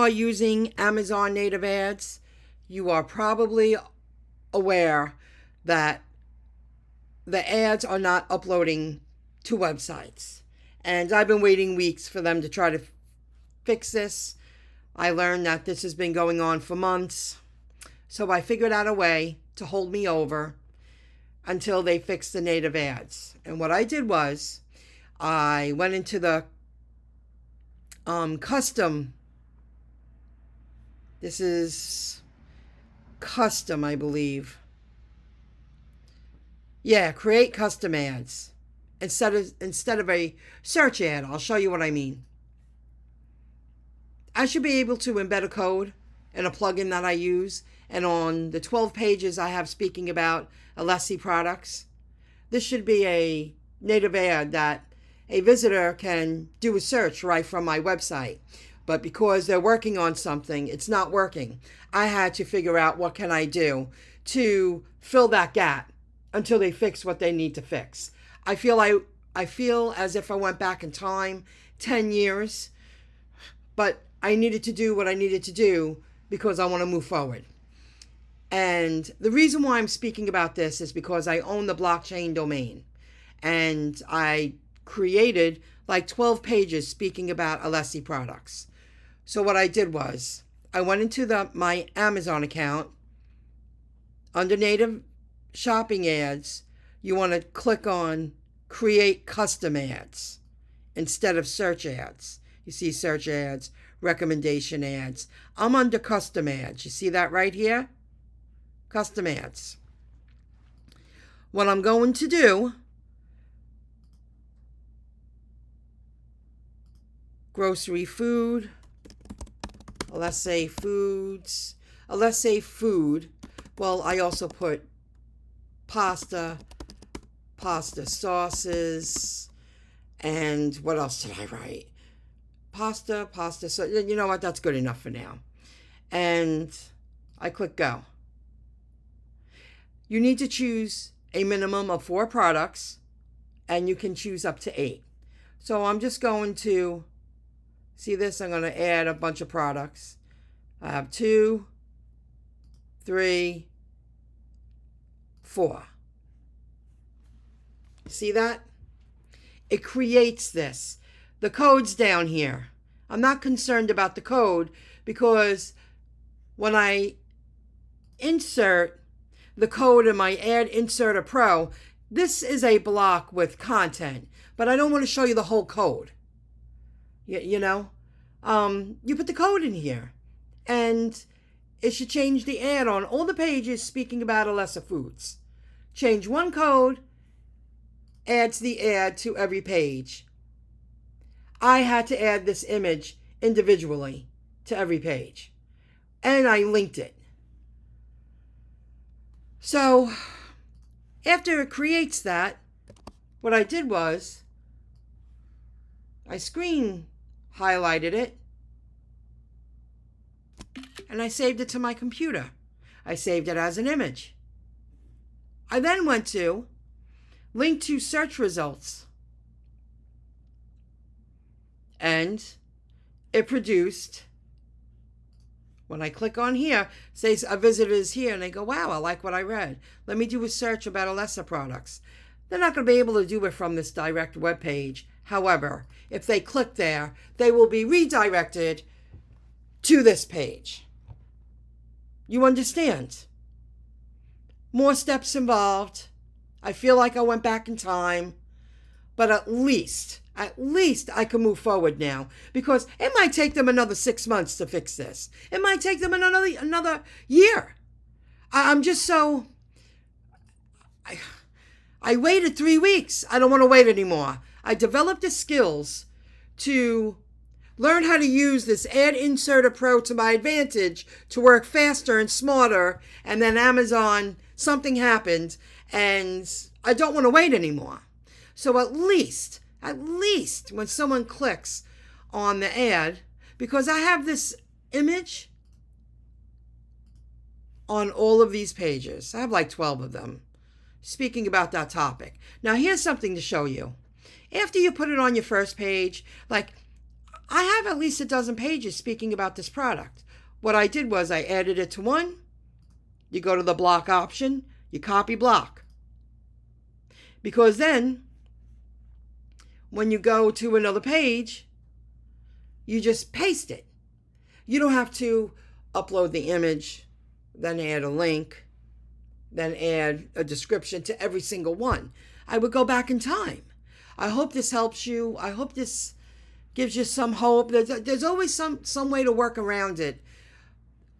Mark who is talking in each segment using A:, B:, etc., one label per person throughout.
A: are using Amazon native ads, you are probably aware that the ads are not uploading to websites. And I've been waiting weeks for them to try to fix this. I learned that this has been going on for months. So I figured out a way to hold me over until they fixed the native ads. And what I did was I went into the custom. This is custom, I believe. Yeah, create custom ads instead of a search ad. I'll show you what I mean. I should be able to embed a code in a plugin that I use, and on the 12 pages I have speaking about Alessi products, this should be a native ad that a visitor can do a search right from my website. But because they're working on something, it's not working. I had to figure out what can I do to fill that gap until they fix what they need to fix. I feel as if I went back in time 10 years, but I needed to do what I needed to do because I want to move forward. And the reason why I'm speaking about this is because I own the blockchain domain, and I created like 12 pages speaking about Alessi products. So what I did was I went into my Amazon account. Under native shopping ads, you want to click on create custom ads instead of search ads. You see search ads, recommendation ads. I'm under custom ads. You see that right here? Custom ads. What I'm going to do, grocery food, Alessi foods, Alessi food. Well, I also put pasta sauces, and what else did I write? Pasta, so you know what, that's good enough for now. And I click go. You need to choose a minimum of 4 products, and you can choose up to 8. So I'm just going to, see this, I'm going to add a bunch of products. I have 2, 3, 4. See that? It creates this. The code's down here. I'm not concerned about the code because when I insert the code in my Ad Inserter Pro, this is a block with content, but I don't want to show you the whole code. You know? You put the code in here, and it should change the ad on all the pages speaking about Alessi Foods. Change one code, adds the ad to every page. I had to add this image individually to every page, and I linked it. So after it creates that, what I did was I screen highlighted it, and I saved it to my computer. I saved it as an image. I then went to link to search results, and it produced, when I click on here, says a visitor is here, and they go, wow, I like what I read. Let me do a search about Alessi products. They're not going to be able to do it from this direct web page. However, if they click there, they will be redirected to this page. You understand? More steps involved. I feel like I went back in time, but at least I can move forward now, because it might take them another 6 months to fix this. It might take them another year. I'm just so, I waited 3 weeks. I don't want to wait anymore. I developed the skills to learn how to use this Ad Inserter Pro to my advantage to work faster and smarter, and then Amazon, something happened, and I don't want to wait anymore. So at least when someone clicks on the ad, because I have this image on all of these pages. I have like 12 of them speaking about that topic. Now here's something to show you. After you put it on your first page, like I have at least a dozen pages speaking about this product. What I did was I added it to one. You go to the block option, you copy block. Because then, when you go to another page, you just paste it. You don't have to upload the image, then add a link, then add a description to every single one. I would go back in time. I hope this helps you. I hope this gives you some hope. There's always some way to work around it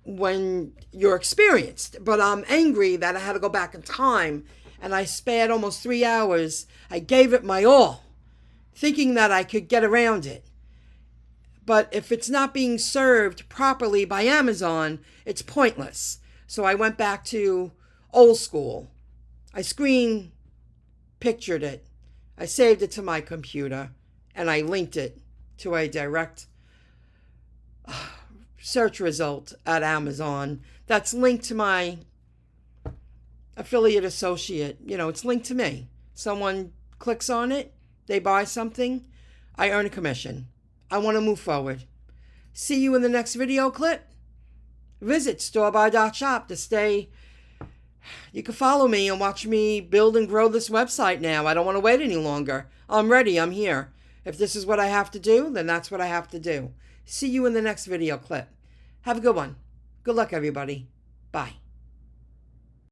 A: when you're experienced. But I'm angry that I had to go back in time, and I spared almost 3 hours. I gave it my all, thinking that I could get around it. But if it's not being served properly by Amazon, it's pointless. So I went back to old school. I screen pictured it. I saved it to my computer, and I linked it to a direct search result at Amazon that's linked to my affiliate associate. You know, it's linked to me. Someone clicks on it, they buy something, I earn a commission. I want to move forward. See you in the next video clip. Visit storebuy.shop to stay. You can follow me and watch me build and grow this website now. I don't want to wait any longer. I'm ready. I'm here. If this is what I have to do, then that's what I have to do. See you in the next video clip. Have a good one. Good luck, everybody. Bye.